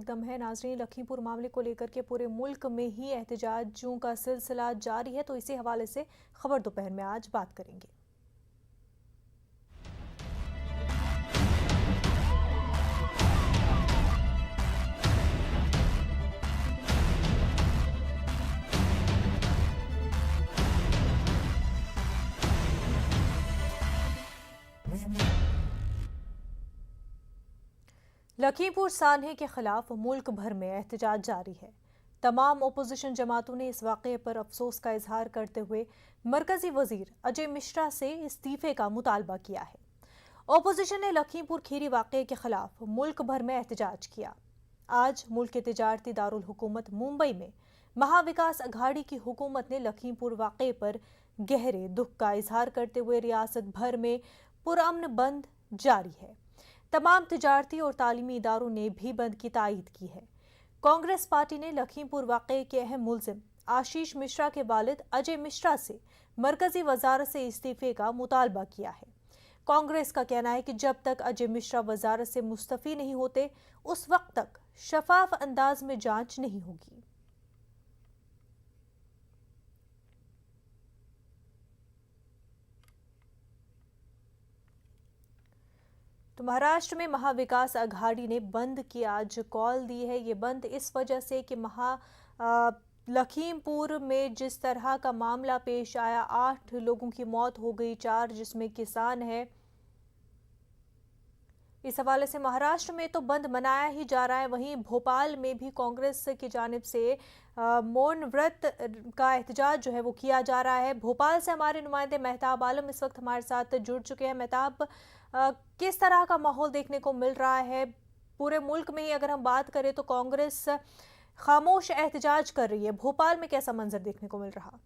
दम है। नाजरीन, लखीमपुर मामले को लेकर के पूरे मुल्क में ही एहतजाजों का सिलसिला जारी है, तो इसी हवाले से खबर दोपहर में आज बात करेंगे। लखीमपुर सान्हे के खिलाफ मुल्क भर में एहतजाज जारी है। तमाम ओपोजिशन जमातों ने इस वाक़े पर अफसोस का इजहार करते हुए मरकजी वजीर अजय मिश्रा से इस्तीफे का मुतालबा किया है। ओपोजिशन ने लखीमपुर खीरी वाक़े के खिलाफ मुल्क भर में एहतजाज किया। आज मुल्क के तिजारती दारुल हुकूमत मुंबई में महाविकास अघाड़ी की हुकूमत ने लखीमपुर वाक़े पर गहरे दुख का इजहार करते हुए रियासत भर में पुरअमन बंद जारी है। तमाम तिजारती और तालीमी इदारों ने भी बंद की तायीद की है। कांग्रेस पार्टी ने लखीमपुर वाक़े के अहम मुल्जिम आशीष मिश्रा के वालिद अजय मिश्रा से मरकजी वजारत से इस्तीफे का मुतालबा किया है। कांग्रेस का कहना है कि जब तक अजय मिश्रा वजारत से मुस्तफ़ी नहीं होते, उस वक्त तक शफाफ अंदाज में जांच नहीं होगी। तो महाराष्ट्र में महाविकास अघाड़ी ने बंद की आज कॉल दी है। ये बंद इस वजह से कि लखीमपुर में जिस तरह का मामला पेश आया, 8 लोगों की मौत हो गई, 4 जिसमें किसान है। इस हवाले से महाराष्ट्र में तो बंद मनाया ही जा रहा है। वहीं भोपाल में भी कांग्रेस की जानिब से मौन व्रत का एहतजाज जो है वो किया जा रहा है। भोपाल से हमारे नुमाइंदे मेहताब आलम इस वक्त हमारे साथ जुड़ चुके हैं। मेहताब, किस तरह का माहौल देखने को मिल रहा है? पूरे मुल्क में ही अगर हम बात करें तो कांग्रेस खामोश एहतजाज कर रही है, भोपाल में कैसा मंजर देखने को मिल रहा?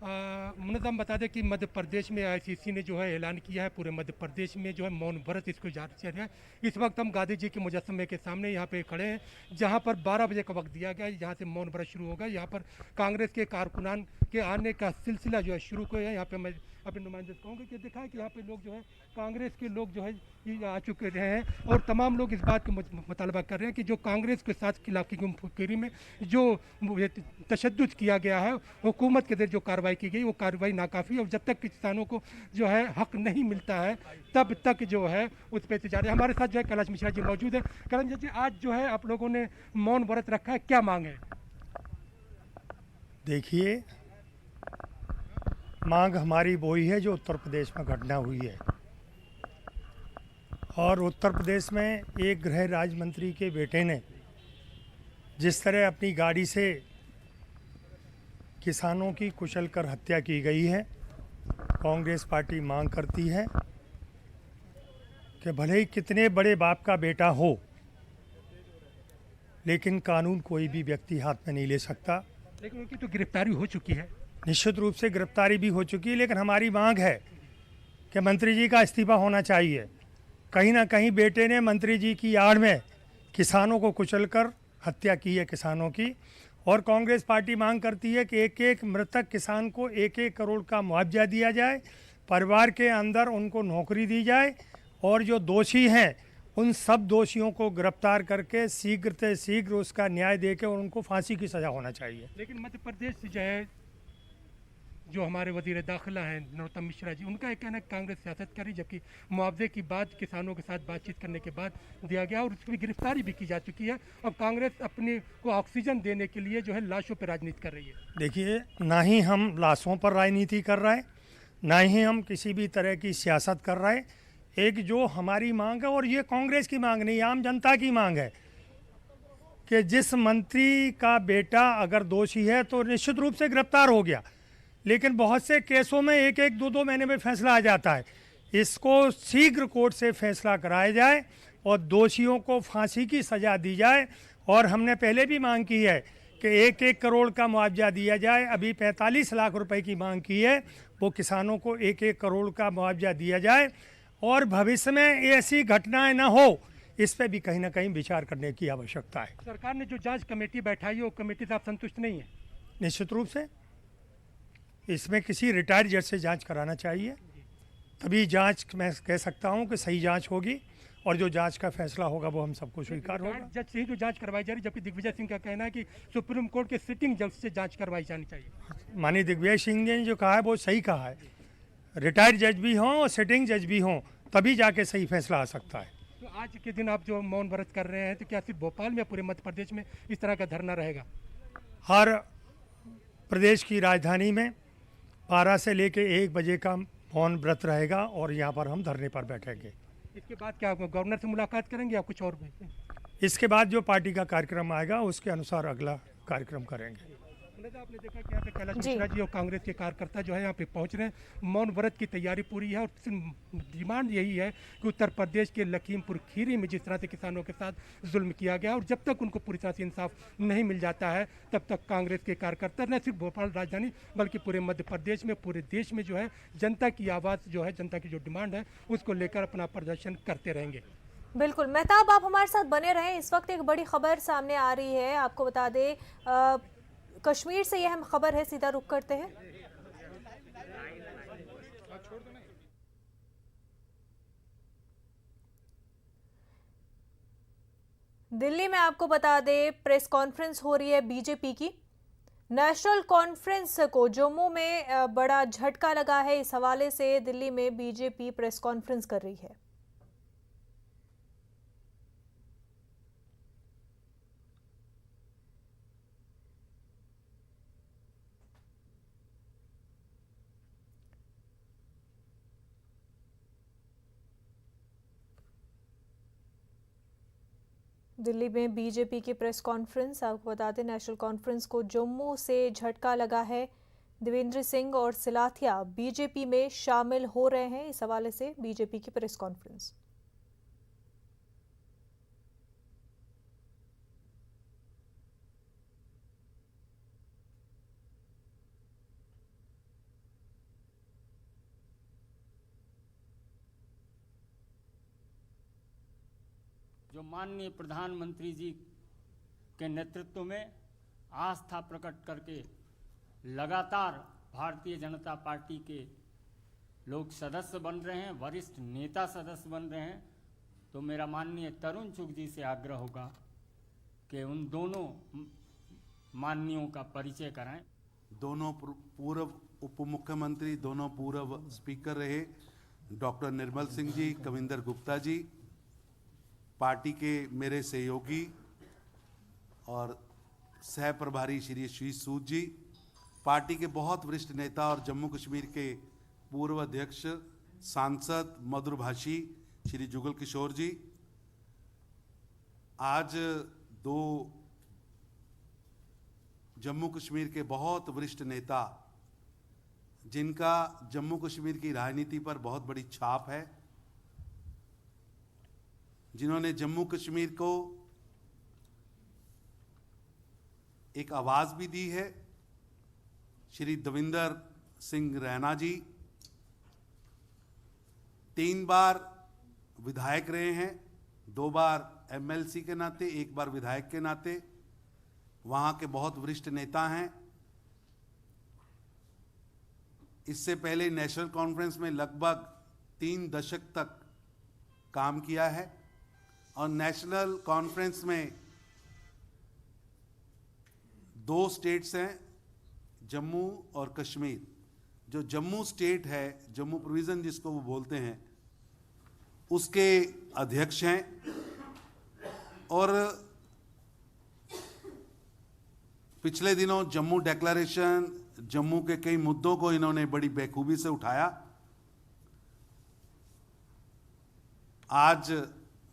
मुनज़्ज़म बता दें कि मध्य प्रदेश में आईसीसी ने जो है ऐलान किया है, पूरे मध्य प्रदेश में जो है मौन व्रत इसको जारी किया है। इस वक्त हम गांधी जी के मुजस्समे के सामने यहाँ पे खड़े हैं, जहाँ पर 12 बजे का वक्त दिया गया है, यहाँ से मौन व्रत शुरू होगा। यहाँ पर कांग्रेस के कारकुनान के आने का सिलसिला जो है शुरू को है। यहाँ पे मैं अपने नुमाइंदे कहूँगा कि दिखा है कि यहाँ पे लोग जो है कांग्रेस के लोग जो है आ चुके हैं और तमाम लोग इस बात का मुतालबा कर रहे हैं कि जो कांग्रेस के साथ खिलाफी में जो तशद्दुद किया गया है, हुकूमत के जो कार्रवाई की गई, वो कार्रवाई नाकाफ़ी। और जब तक किसानों को जो है हक नहीं मिलता है, तब तक जो है उस पर एहतजाज। हमारे साथ जो है कैलाश मिश्रा जी मौजूद है। कैलाश जी, आज जो है आप लोगों ने मौन व्रत रखा है, क्या मांग है? देखिए, मांग हमारी वही है जो उत्तर प्रदेश में घटना हुई है। और उत्तर प्रदेश में एक गृह राज्य मंत्री के बेटे ने जिस तरह अपनी गाड़ी से किसानों की कुचलकर हत्या की गई है, कांग्रेस पार्टी मांग करती है कि भले ही कितने बड़े बाप का बेटा हो, लेकिन कानून कोई भी व्यक्ति हाथ में नहीं ले सकता। लेकिन उनकी तो गिरफ्तारी हो चुकी है। निश्चित रूप से गिरफ्तारी भी हो चुकी है, लेकिन हमारी मांग है कि मंत्री जी का इस्तीफा होना चाहिए। कहीं ना कहीं बेटे ने मंत्री जी की आड़ में किसानों को कुचलकर हत्या की है किसानों की। और कांग्रेस पार्टी मांग करती है कि एक एक मृतक किसान को 1-1 करोड़ का मुआवजा दिया जाए, परिवार के अंदर उनको नौकरी दी जाए और जो दोषी हैं उन सब दोषियों को गिरफ्तार करके शीघ्र से शीघ्र उसका न्याय देकर उनको फांसी की सज़ा होना चाहिए। लेकिन मध्य प्रदेश से जो है जो हमारे वजीर दाखिला हैं नरोत्तम मिश्रा जी, उनका एक कहना है कांग्रेस सियासत करी, जबकि मुआवजे की बात किसानों के साथ बातचीत करने के बाद दिया गया और उसकी गिरफ्तारी भी की जा चुकी है। और कांग्रेस अपने को ऑक्सीजन देने के लिए जो है लाशों पर राजनीति कर रही है। देखिए, ना ही हम लाशों पर राजनीति कर रहे हैं, ना ही हम किसी भी तरह की सियासत कर रहे हैं। एक जो हमारी मांग है, और ये कांग्रेस की मांग नहीं, आम जनता की मांग है कि जिस मंत्री का बेटा अगर दोषी है तो निश्चित रूप से गिरफ्तार हो गया, लेकिन बहुत से केसों में 1-1, 2-2 महीने में फैसला आ जाता है। इसको शीघ्र कोर्ट से फैसला कराया जाए और दोषियों को फांसी की सज़ा दी जाए। और हमने पहले भी मांग की है कि 1-1 करोड़ का मुआवजा दिया जाए। अभी 45 लाख रुपए की मांग की है, वो किसानों को 1-1 करोड़ का मुआवजा दिया जाए। और भविष्य में ऐसी घटनाएं ना हो, इस पर भी कहीं ना कहीं विचार करने की आवश्यकता है। सरकार ने जो जांच कमेटी बैठाई है, वो कमेटी से आप संतुष्ट नहीं है? निश्चित रूप से इसमें किसी रिटायर्ड जज से जांच कराना चाहिए। तभी जांच मैं कह सकता हूं कि सही जांच होगी, और जो जांच का फैसला होगा वो हम सबको स्वीकार होगा। जज से ही तो जांच करवाई जा रही, जबकि दिग्विजय सिंह का कहना है कि सुप्रीम कोर्ट के सिटिंग जज से जांच करवाई जानी चाहिए। माननीय दिग्विजय सिंह ने जो कहा है वो सही कहा है। रिटायर्ड जज भी हों और सिटिंग जज भी हों, तभी जाके सही फैसला आ सकता है। तो आज के दिन आप जो मौन व्रत कर रहे हैं, तो क्या सिर्फ भोपाल में, पूरे मध्य प्रदेश में इस तरह का धरना रहेगा? हर प्रदेश की राजधानी में 12 से लेकर 1 बजे का मौन व्रत रहेगा, और यहाँ पर हम धरने पर बैठेंगे। इसके बाद क्या गवर्नर से मुलाकात करेंगे या कुछ और भी? इसके बाद जो पार्टी का कार्यक्रम आएगा उसके अनुसार अगला कार्यक्रम करेंगे। आपने देखा कि यहाँ पे कैलाश मिश्रा जी और कांग्रेस के कार्यकर्ता जो है यहाँ पे पहुँच रहे हैं। मौन व्रत की तैयारी पूरी है, और डिमांड यही है कि उत्तर प्रदेश के लखीमपुर खीरी में जिस तरह से किसानों के साथ जुल्म किया गया, और जब तक उनको पूरी तरह से इंसाफ नहीं मिल जाता है, तब तक कांग्रेस के कार्यकर्ता न सिर्फ भोपाल राजधानी बल्कि पूरे मध्य प्रदेश में, पूरे देश में जो है जनता की आवाज़ जो है, जनता की जो डिमांड है उसको लेकर अपना प्रदर्शन करते रहेंगे। बिल्कुल मेहताब, आप हमारे साथ बने रहें। इस वक्त एक बड़ी खबर सामने आ रही है, आपको बता दें कश्मीर से यह अहम खबर है, सीधा रुख करते हैं। दिल्ली में आपको बता दें प्रेस कॉन्फ्रेंस हो रही है बीजेपी की। नेशनल कॉन्फ्रेंस को जम्मू में बड़ा झटका लगा है, इस हवाले से दिल्ली में बीजेपी प्रेस कॉन्फ्रेंस कर रही है। दिल्ली में बीजेपी की प्रेस कॉन्फ्रेंस, आपको बता दें नेशनल कॉन्फ्रेंस को जम्मू से झटका लगा है। देवेंद्र सिंह और सिलाथिया बीजेपी में शामिल हो रहे हैं, इस हवाले से बीजेपी की प्रेस कॉन्फ्रेंस। जो माननीय प्रधानमंत्री जी के नेतृत्व में आस्था प्रकट करके लगातार भारतीय जनता पार्टी के लोग सदस्य बन रहे हैं, वरिष्ठ नेता सदस्य बन रहे हैं, तो मेरा माननीय तरुण चुग जी से आग्रह होगा कि उन दोनों माननीयों का परिचय कराएं। दोनों पूर्व उप मुख्यमंत्री, दोनों पूर्व स्पीकर रहे डॉक्टर निर्मल सिंह जी, कविंदर गुप्ता जी, पार्टी के मेरे सहयोगी और सह प्रभारी श्री शीश सूद जी, पार्टी के बहुत वरिष्ठ नेता और जम्मू कश्मीर के पूर्व अध्यक्ष सांसद मधुरभाषी श्री जुगल किशोर जी। आज दो जम्मू कश्मीर के बहुत वरिष्ठ नेता, जिनका जम्मू कश्मीर की राजनीति पर बहुत बड़ी छाप है, जिन्होंने जम्मू कश्मीर को एक आवाज़ भी दी है, श्री देवेंद्र सिंह रैना जी 3 बार विधायक रहे हैं, 2 बार एमएलसी के नाते, 1 बार विधायक के नाते, वहाँ के बहुत वरिष्ठ नेता हैं। इससे पहले नेशनल कॉन्फ्रेंस में लगभग 3 दशक तक काम किया है, और नेशनल कॉन्फ्रेंस में 2 स्टेट्स हैं, जम्मू और कश्मीर। जो जम्मू स्टेट है, जम्मू प्रोविज़न जिसको वो बोलते हैं, उसके अध्यक्ष हैं, और पिछले दिनों जम्मू डिक्लेरेशन, जम्मू के कई मुद्दों को इन्होंने बड़ी बेखूबी से उठाया। आज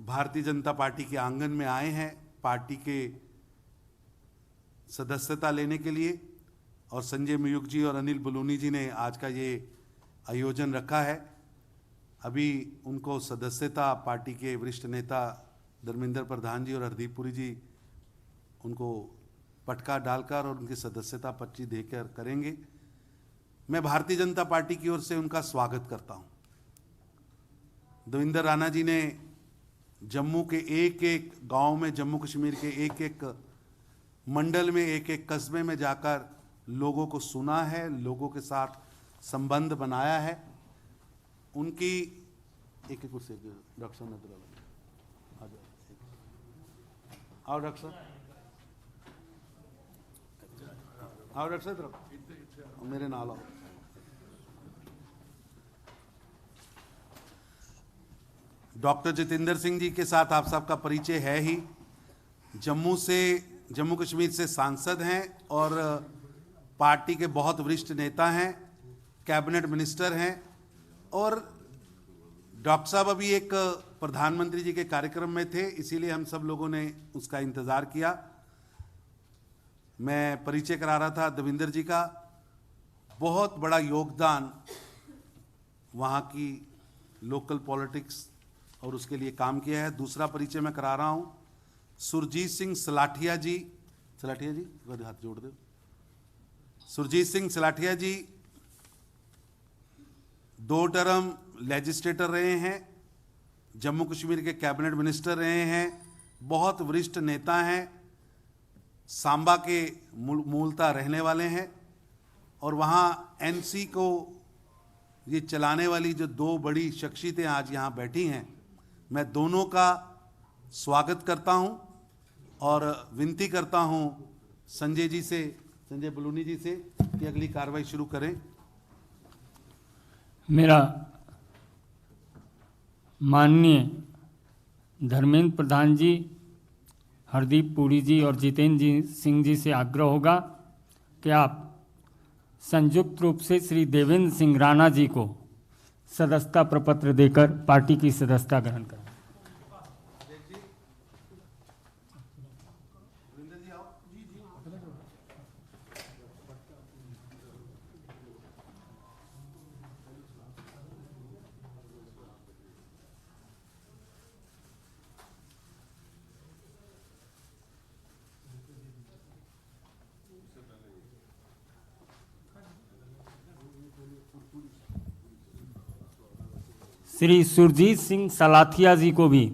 भारतीय जनता पार्टी के आंगन में आए हैं पार्टी के सदस्यता लेने के लिए, और संजय मयूख जी और अनिल बलूनी जी ने आज का ये आयोजन रखा है। अभी उनको सदस्यता पार्टी के वरिष्ठ नेता धर्मेंद्र प्रधान जी और हरदीप पुरी जी उनको पटका डालकर और उनकी सदस्यता पर्ची देकर करेंगे। मैं भारतीय जनता पार्टी की ओर से उनका स्वागत करता हूं। देवेंद्र राणा जी ने जम्मू के एक एक गांव में, जम्मू कश्मीर के एक एक मंडल में, एक एक कस्बे में जाकर लोगों को सुना है, लोगों के साथ संबंध बनाया है। उनकी एक कुर्सी डॉक्टर साहब नजर आ जाओ, आओ डॉक्टर साहब, आओ डॉक्टर साहब तरफ मेरे नाल आओ। डॉक्टर जितेंद्र सिंह जी के साथ आप सबका परिचय है ही। जम्मू कश्मीर से सांसद हैं और पार्टी के बहुत वरिष्ठ नेता हैं, कैबिनेट मिनिस्टर हैं, और डॉक्टर साहब अभी एक प्रधानमंत्री जी के कार्यक्रम में थे, इसीलिए हम सब लोगों ने उसका इंतज़ार किया। मैं परिचय करा रहा था देवेंद्र जी का। बहुत बड़ा योगदान वहाँ की लोकल पॉलिटिक्स और उसके लिए काम किया है। दूसरा परिचय मैं करा रहा हूँ सुरजीत सिंह सलाठिया जी। सलाठिया जी हाथ जोड़ दो। सुरजीत सिंह सलाठिया जी 2 टर्म लेजिस्लेटर रहे हैं, जम्मू कश्मीर के कैबिनेट मिनिस्टर रहे हैं, बहुत वरिष्ठ नेता हैं, सांबा के मूलतः रहने वाले हैं, और वहाँ एनसी को ये चलाने वाली जो 2 बड़ी शख्सियतें आज यहाँ बैठी हैं, मैं दोनों का स्वागत करता हूँ और विनती करता हूँ संजय जी से, संजय बलूनी जी से, कि अगली कार्रवाई शुरू करें। मेरा माननीय धर्मेंद्र प्रधान जी, हरदीप पुरी जी और जितेंद्र सिंह जी से आग्रह होगा कि आप संयुक्त रूप से श्री देवेंद्र सिंह राणा जी को सदस्यता प्रपत्र देकर पार्टी की सदस्यता ग्रहण करें। श्री सुरजीत सिंह सलाथिया जी को भी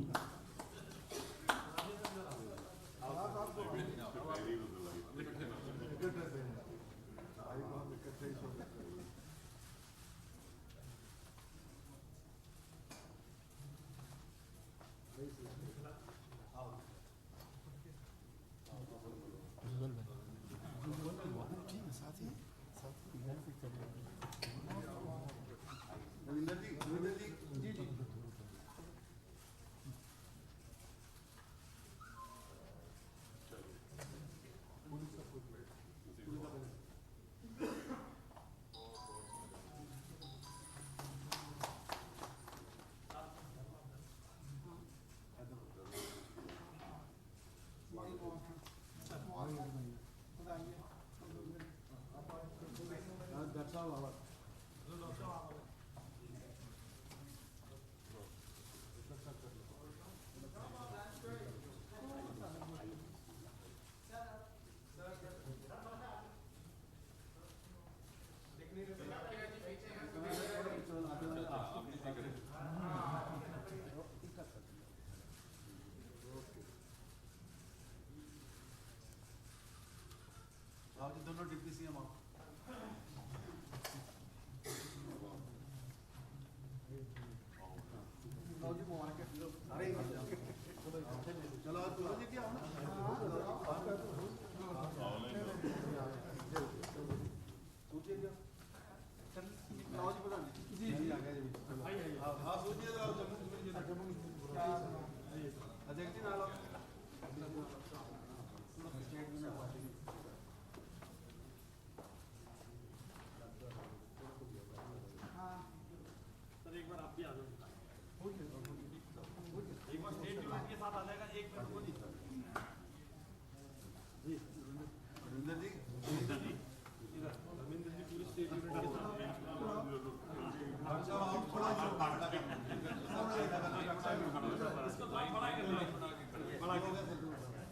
दोनों डिप्टी सीएम आओ। चलो जी क्या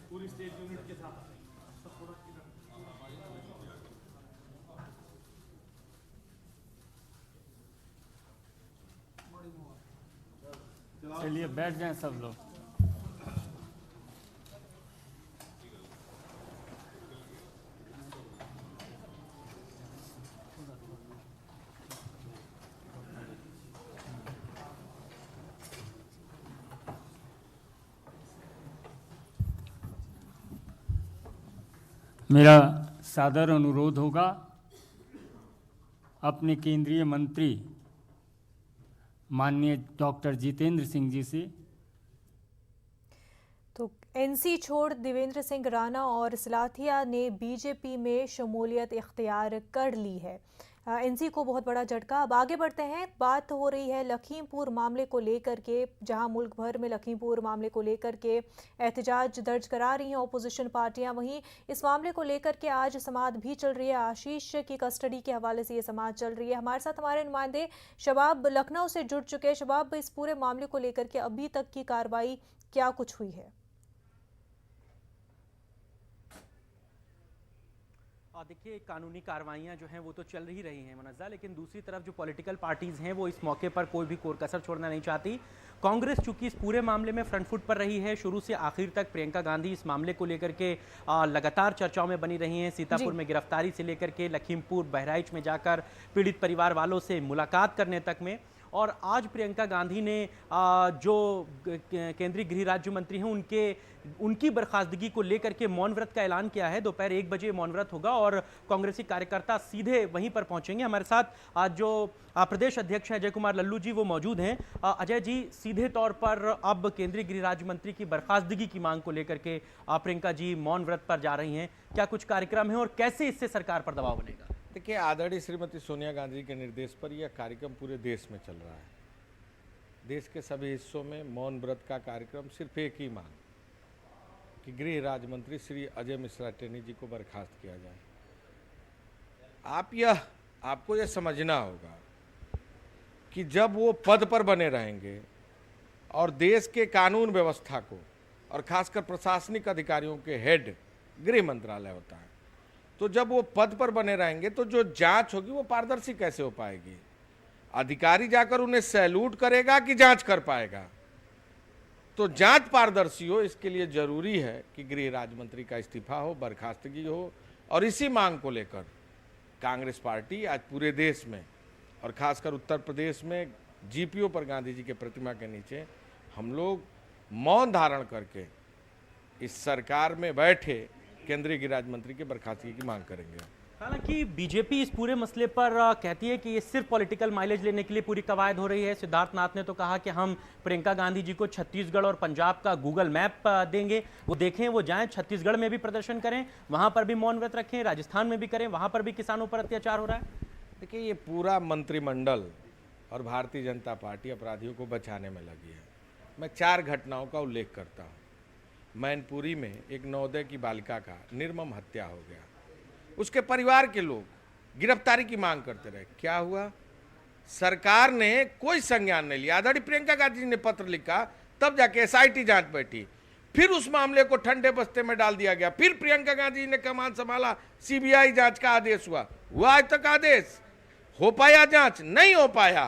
पूरी स्टेट यूनिट के साथ चलिए बैठ जाएं सब लोग। मेरा सादर अनुरोध होगा अपने केंद्रीय मंत्री माननीय डॉक्टर जितेंद्र सिंह जी से। तो एनसी छोड़ देवेंद्र सिंह राणा और सिलाथिया ने बीजेपी में शमूलियत इख्तियार कर ली है। एनसी को बहुत बड़ा झटका। अब आगे बढ़ते हैं। बात हो रही है लखीमपुर मामले को लेकर के, जहां मुल्क भर में लखीमपुर मामले को लेकर के एहतजाज दर्ज करा रही हैं अपोजिशन पार्टियां। वहीं इस मामले को लेकर के आज समाअत भी चल रही है। आशीष की कस्टडी के हवाले से ये समाअत चल रही है। हमारे साथ हमारे नुमाइंदे शबाब लखनऊ से जुड़ चुके हैं। शबाब, इस पूरे मामले को लेकर के अभी तक की कार्रवाई क्या कुछ हुई है? देखिए, कानूनी कार्रवाइयाँ जो हैं वो तो चल ही रही हैं मुनज़्ज़ा, लेकिन दूसरी तरफ जो पॉलिटिकल पार्टीज़ हैं वो इस मौके पर कोई भी कसर छोड़ना नहीं चाहती। कांग्रेस चूंकि इस पूरे मामले में फ्रंट फुट पर रही है, शुरू से आखिर तक प्रियंका गांधी इस मामले को लेकर के लगातार चर्चाओं में बनी रही हैं। सीतापुर में गिरफ्तारी से लेकर के लखीमपुर, बहराइच में जाकर पीड़ित परिवार वालों से मुलाकात करने तक में, और आज प्रियंका गांधी ने जो केंद्रीय गृह राज्य मंत्री हैं उनकी बर्खास्तगी को लेकर के मौन व्रत का ऐलान किया है। दोपहर 1 बजे मौन व्रत होगा और कांग्रेसी कार्यकर्ता सीधे वहीं पर पहुंचेंगे। हमारे साथ आज जो प्रदेश अध्यक्ष हैं अजय कुमार लल्लू जी, वो मौजूद हैं। अजय जी, सीधे तौर पर अब केंद्रीय गृह राज्य मंत्री की बर्खास्तगी की मांग को लेकर के प्रियंका जी मौन व्रत पर जा रही हैं। क्या कुछ कार्यक्रम है और कैसे इससे सरकार पर दबाव बनेगा? देखिए, आदरणीय श्रीमती सोनिया गांधी के निर्देश पर यह कार्यक्रम पूरे देश में चल रहा है। देश के सभी हिस्सों में मौन व्रत का कार्यक्रम सिर्फ एक ही मांग कि गृह राज्य मंत्री श्री अजय मिश्रा टेनी जी को बर्खास्त किया जाए। आपको यह समझना होगा कि जब वो पद पर बने रहेंगे और देश के कानून व्यवस्था को और खासकर प्रशासनिक अधिकारियों के हेड गृह मंत्रालय होता है, तो जब वो पद पर बने रहेंगे तो जो जांच होगी वो पारदर्शी कैसे हो पाएगी? अधिकारी जाकर उन्हें सैल्यूट करेगा कि जांच कर पाएगा? तो जांच पारदर्शी हो, इसके लिए जरूरी है कि गृह राज्य मंत्री का इस्तीफा हो, बर्खास्तगी हो। और इसी मांग को लेकर कांग्रेस पार्टी आज पूरे देश में और खासकर उत्तर प्रदेश में जीपीओ पर गांधी जी के प्रतिमा के नीचे हम लोग मौन धारण करके इस सरकार में बैठे केंद्रीय गृह राज्य मंत्री के बर्खास्तगी की मांग करेंगे। हालांकि बीजेपी इस पूरे मसले पर कहती है कि ये सिर्फ पॉलिटिकल माइलेज लेने के लिए पूरी कवायद हो रही है। सिद्धार्थ नाथ ने तो कहा कि हम प्रियंका गांधी जी को छत्तीसगढ़ और पंजाब का गूगल मैप देंगे, वो देखें, वो जाएं, छत्तीसगढ़ में भी प्रदर्शन करें, वहां पर भी मौन व्रत रखें, राजस्थान में भी करें, वहां पर भी किसानों पर अत्याचार हो रहा है। देखिए, ये पूरा मंत्रिमंडल और भारतीय जनता पार्टी अपराधियों को बचाने में लगी है। मैं 4 घटनाओं का उल्लेख करता हूँ। मैनपुरी में एक 9 की बालिका का निर्मम हत्या हो गया। उसके परिवार के लोग गिरफ्तारी की मांग करते रहे। क्या हुआ? सरकार ने कोई संज्ञान नहीं लिया। आदरणीय प्रियंका गांधी जी ने पत्र लिखा, तब जाके एसआईटी जांच बैठी, फिर उस मामले को ठंडे बस्ते में डाल दिया गया। फिर प्रियंका गांधी जी ने कमान संभाला, सीबीआई जांच का आदेश हुआ आज तक आदेश हो पाया? जांच नहीं हो पाया,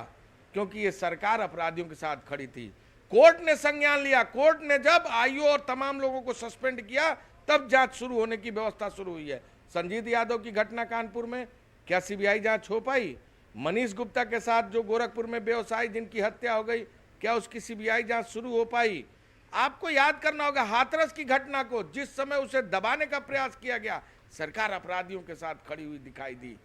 क्योंकि ये सरकार अपराधियों के साथ खड़ी थी। कोर्ट ने संज्ञान लिया। कोर्ट ने जब आईओ और तमाम लोगों को सस्पेंड किया, तब जांच शुरू होने की व्यवस्था शुरू हुई है। संजीत यादव की घटना कानपुर में, क्या सीबीआई जांच हो पाई? मनीष गुप्ता के साथ जो गोरखपुर में व्यवसायी जिनकी हत्या हो गई, क्या उसकी सीबीआई जांच शुरू हो पाई? आपको याद करना होगा हाथरस की घटना को, जिस समय उसे दबाने का प्रयास किया गया, सरकार अपराधियों के साथ खड़ी हुई दिखाई दी।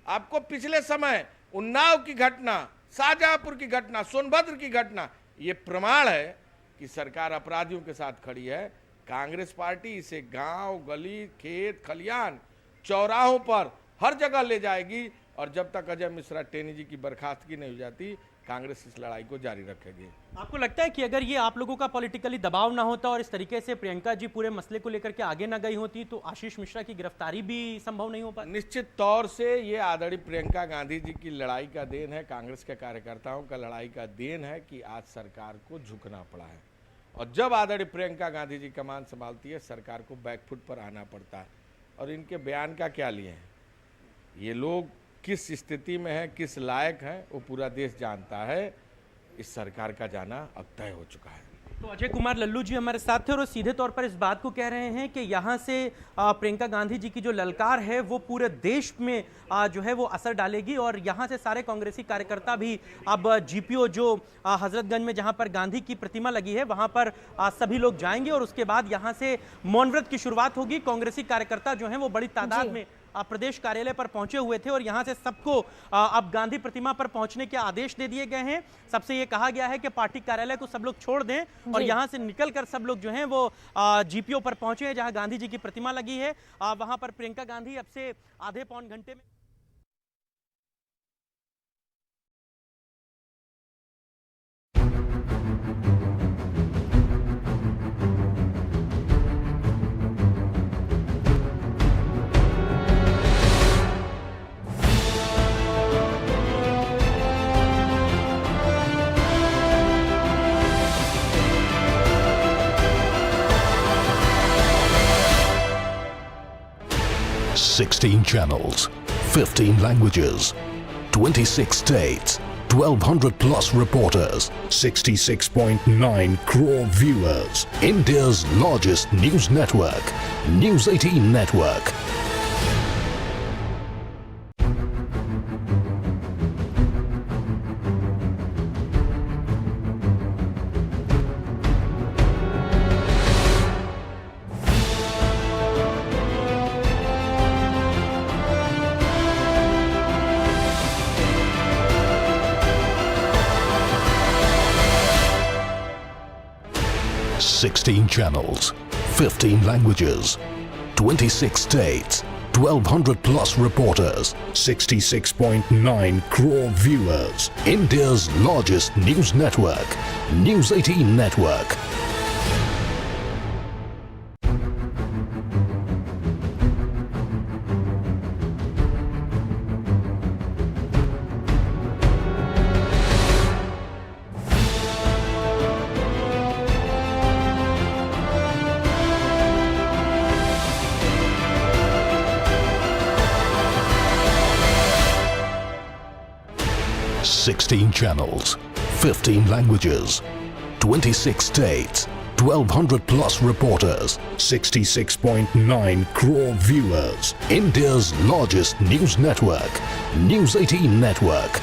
आपको पिछले समय उन्नाव की घटना, शाहजहांपुर की घटना, सोनभद्र की घटना, ये प्रमाण है कि सरकार अपराधियों के साथ खड़ी है। कांग्रेस पार्टी इसे गांव, गली, खेत, खलियान, चौराहों पर हर जगह ले जाएगी, और जब तक अजय मिश्रा टेनी जी की बर्खास्तगी नहीं हो जाती, कांग्रेस इस लड़ाई को जारी रखेगी। आपको लगता है कि अगर ये आप लोगों का पॉलिटिकली दबाव ना होता और इस तरीके से प्रियंका जी पूरे मसले को लेकर के आगे ना गई होती, तो आशीष मिश्रा की गिरफ्तारी भी संभव नहीं हो पाती? निश्चित तौर से ये आदरणीय प्रियंका गांधी जी की लड़ाई का देन है, कांग्रेस के कार्यकर्ताओं का लड़ाई का देन है कि आज सरकार को झुकना पड़ा है। और जब आदरणीय प्रियंका गांधी जी कमान संभालती है, सरकार को बैकफुट पर आना पड़ता है। और इनके बयान का क्या लिए हैं? ये लोग किस स्थिति में है, किस लायक है, वो पूरा देश जानता है। इस सरकार का जाना अब तय हो चुका है। तो अजय कुमार लल्लू जी हमारे साथ थे और वो सीधे तौर पर इस बात को कह रहे हैं कि यहाँ से प्रियंका गांधी जी की जो ललकार है वो पूरे देश में जो है वो असर डालेगी और यहाँ से सारे कांग्रेसी कार्यकर्ता भी अब जीपीओ जो हजरतगंज में जहाँ पर गांधी की प्रतिमा लगी है वहाँ पर सभी लोग जाएंगे और उसके बाद यहाँ से मौन व्रत की शुरुआत होगी। कांग्रेसी कार्यकर्ता जो हैं वो बड़ी तादाद में प्रदेश कार्यालय पर पहुंचे हुए थे और यहां से सबको अब गांधी प्रतिमा पर पहुंचने के आदेश दे दिए गए हैं। सबसे ये कहा गया है कि पार्टी कार्यालय को सब लोग छोड़ दें और यहां से निकलकर सब लोग जो हैं वो जीपीओ पर पहुंचे हैं जहां गांधी जी की प्रतिमा लगी है। वहां पर प्रियंका गांधी अब से आधे पौन घंटे में ...16 channels, 15 languages, 26 states, 1,200 plus reporters, 66.9 crore viewers. India's largest news network, News 18 Network. ...16 channels, 15 languages, 26 states, 1,200 plus reporters, 66.9 crore viewers. India's largest news network, News 18 Network. ...16 channels, 15 languages, 26 states, 1,200 plus reporters, 66.9 crore viewers. India's largest news network, News 18 Network.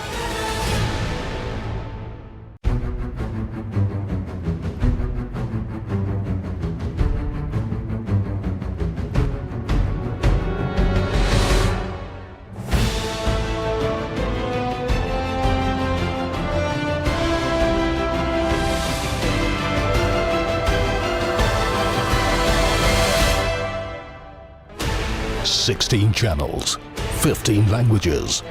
...16 channels, 15 languages,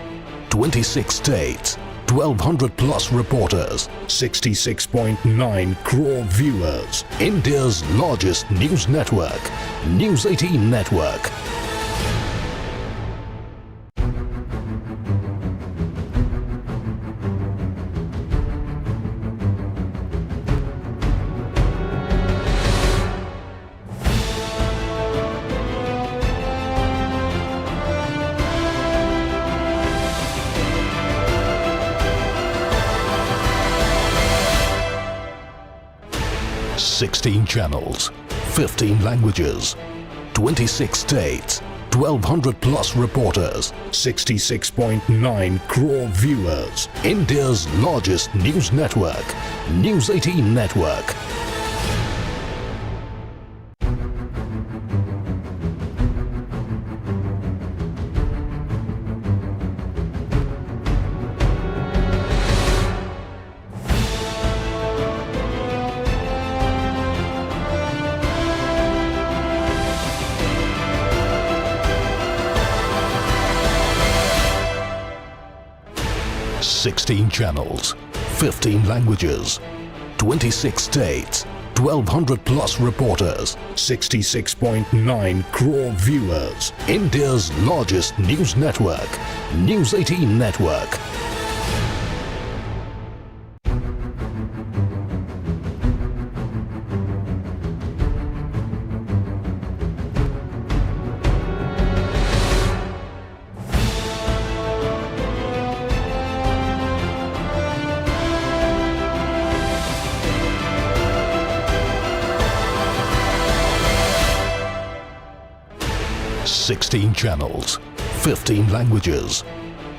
26 states, 1,200 plus reporters, 66.9 crore viewers. India's largest news network, News 18 Network. ...16 channels, 15 languages, 26 states, 1,200 plus reporters, 66.9 crore viewers. India's largest news network, News 18 Network. ...16 channels, 15 languages, 26 states, 1,200 plus reporters, 66.9 crore viewers. India's largest news network, News 18 Network. 16 channels, 15 languages,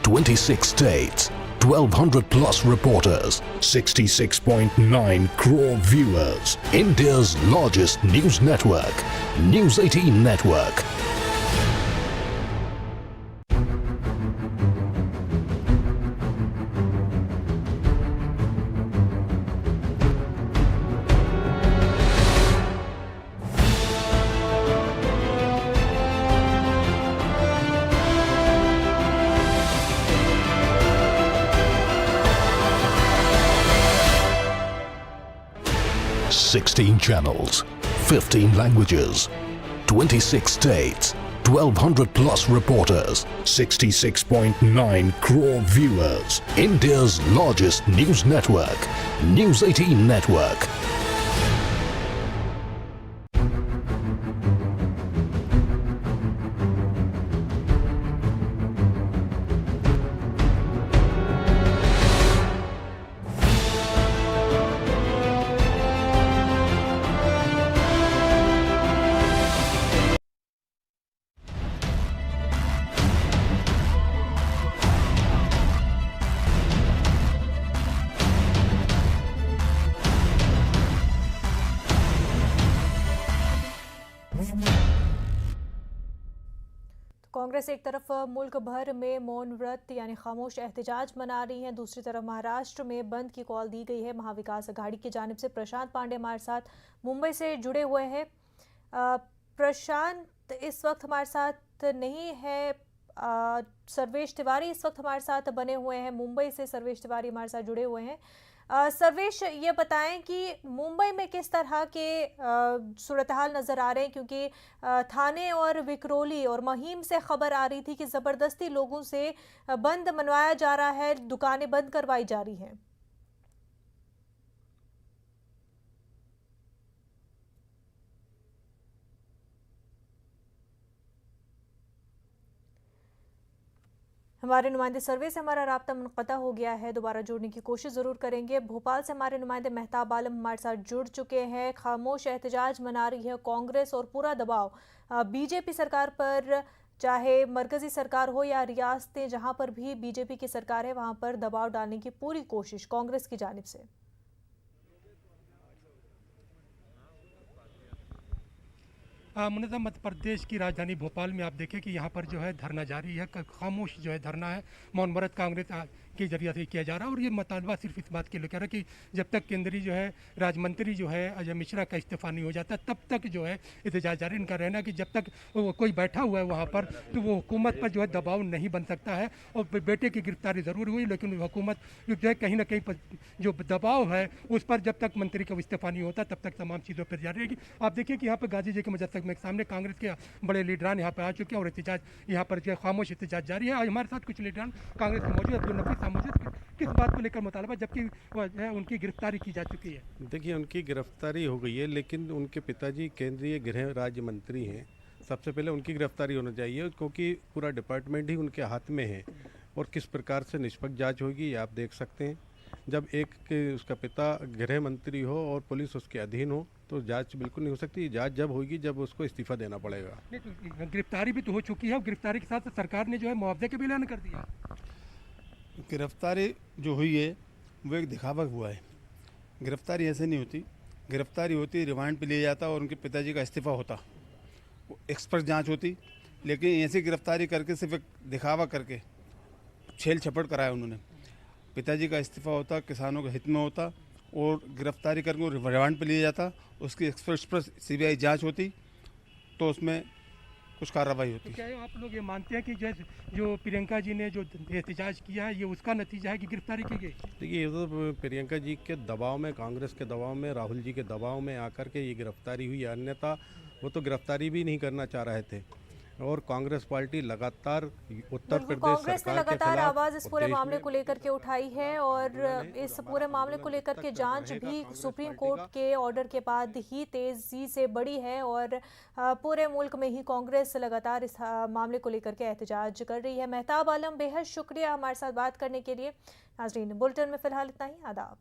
26 states, 1200 plus reporters, 66.9 crore viewers. India's largest news network, News 18 Network. Sixteen channels, 15 languages, 26 states, 1200 plus reporters, 66.9 crore viewers. India's largest news network, News 18 Network. Congress एक तरफ मुल्क भर में मौन व्रत यानी खामोश एहतजाज मना रही है, दूसरी तरफ महाराष्ट्र में बंद की कॉल दी गई है। महाविकास अघाड़ी की जानिब से प्रशांत पांडे हमारे साथ मुंबई से जुड़े हुए हैं। प्रशांत इस वक्त हमारे साथ नहीं है, सर्वेश तिवारी इस वक्त हमारे साथ बने हुए हैं। मुंबई से सर्वेश तिवारी हमारे साथ जुड़े हुए हैं। सर्वेश, ये बताएं कि मुंबई में किस तरह के सूरत हाल नज़र आ रहे हैं, क्योंकि थाने और विक्रोली और महीम से खबर आ रही थी कि ज़बरदस्ती लोगों से बंद मनवाया जा रहा है, दुकानें बंद करवाई जा रही हैं। हमारे नुमाइंदे सर्वे से हमारा राब्ता मुनक़ता हो गया है, दोबारा जुड़ने की कोशिश ज़रूर करेंगे। भोपाल से हमारे नुमाइंदे मेहताब आलम हमारे साथ जुड़ चुके हैं। खामोश एहतजाज मना रही है कांग्रेस और पूरा दबाव बीजेपी सरकार पर, चाहे मरकज़ी सरकार हो या रियासतें, जहां पर भी बीजेपी की सरकार है वहां पर दबाव डालने की पूरी कोशिश कांग्रेस की जानिब से। मुनज़्ज़म मध्य प्रदेश की राजधानी भोपाल में आप देखें कि यहाँ पर जो है धरना जारी है, खामोश जो है धरना है, मौन व्रत कांग्रेस के जरिए से किया जा रहा है। और ये मुतालबा सिर्फ इस बात के लिए कह रहा है कि जब तक केंद्रीय जो है राज्य जो है अजय मिश्रा का इस्तीफा नहीं हो जाता तब तक जो है एहतजाज जारी। इनका रहना कि जब तक कोई बैठा हुआ है वहाँ पर तो वो हुकूमत पर जो है दबाव नहीं बन सकता है। और बेटे की गिरफ्तारी ज़रूर हुई, लेकिन हुकूमत जो है कहीं ना कहीं जो दबाव है उस पर जब तक मंत्री का इस्तीफा नहीं होता तब तक तमाम चीज़ों पर जारी रहेगी। आप देखिए कि यहाँ पर गाजी जी के मुजस्सम में सामने कांग्रेस के बड़े लीडरान यहाँ पर आ चुके हैं और एहतजाज यहाँ पर जो है खामोश एहतजाज जारी है। आज हमारे साथ कुछ लीडरान कांग्रेस के मौजूद, अब्दुल नफीस साहब मौजूद, किस बात को लेकर मुतालबा, जबकि उनकी गिरफ्तारी की जा चुकी है? देखिए, उनकी गिरफ्तारी हो गई है, लेकिन उनके पिताजी केंद्रीय गृह राज्य मंत्री हैं। सबसे पहले उनकी गिरफ्तारी होनी चाहिए, क्योंकि पूरा डिपार्टमेंट ही उनके हाथ में है। और किस प्रकार से निष्पक्ष जांच होगी ये आप देख सकते हैं। जब एक उसका पिता गृह मंत्री हो और पुलिस उसके अधीन हो तो जांच बिल्कुल नहीं हो सकती। जांच जब होगी जब उसको इस्तीफा देना पड़ेगा। नहीं तो गिरफ्तारी भी तो हो चुकी है और गिरफ्तारी के साथ सरकार ने जो है मुआवजे के भी ऐलान कर दिया। गिरफ्तारी जो हुई है वो एक दिखावा हुआ है। गिरफ्तारी ऐसे नहीं होती, गिरफ्तारी होती रिमांड पे लिया जाता और उनके पिताजी का इस्तीफा होता, एक्सपर्ट जांच होती। लेकिन ऐसी गिरफ्तारी करके सिर्फ एक दिखावा करके छेल छपट कराया उन्होंने। पिताजी का इस्तीफा होता, किसानों के हित में होता और गिरफ्तारी करके रिमांड पे लिया जाता, उसकी एक्सपर्ट्स पर सीबीआई जांच होती तो उसमें कुछ कार्रवाई होती। तो क्या आप लोग ये मानते हैं कि जो प्रियंका जी ने जो एहतजाज किया है ये उसका नतीजा है कि गिरफ्तारी की गई? देखिए, ये तो प्रियंका जी के दबाव में, कांग्रेस के दबाव में, राहुल जी के दबाव में आकर के ये गिरफ्तारी हुई। अन्यथा वो तो गिरफ्तारी भी नहीं करना चाह रहे थे। और कांग्रेस पार्टी लगातार उत्तर प्रदेश कांग्रेस ने लगातार आवाज इस पूरे मामले को लेकर के उठाई है और इस पूरे मामले को लेकर के जांच भी सुप्रीम कोर्ट के ऑर्डर के बाद ही तेजी से बढ़ी है और पूरे मुल्क में ही कांग्रेस लगातार इस मामले को लेकर के एहतजाज कर रही है। मेहताब आलम, बेहद शुक्रिया हमारे साथ बात करने के लिए। नाज़रीन, बुलेटिन में फिलहाल इतना ही। आदाब।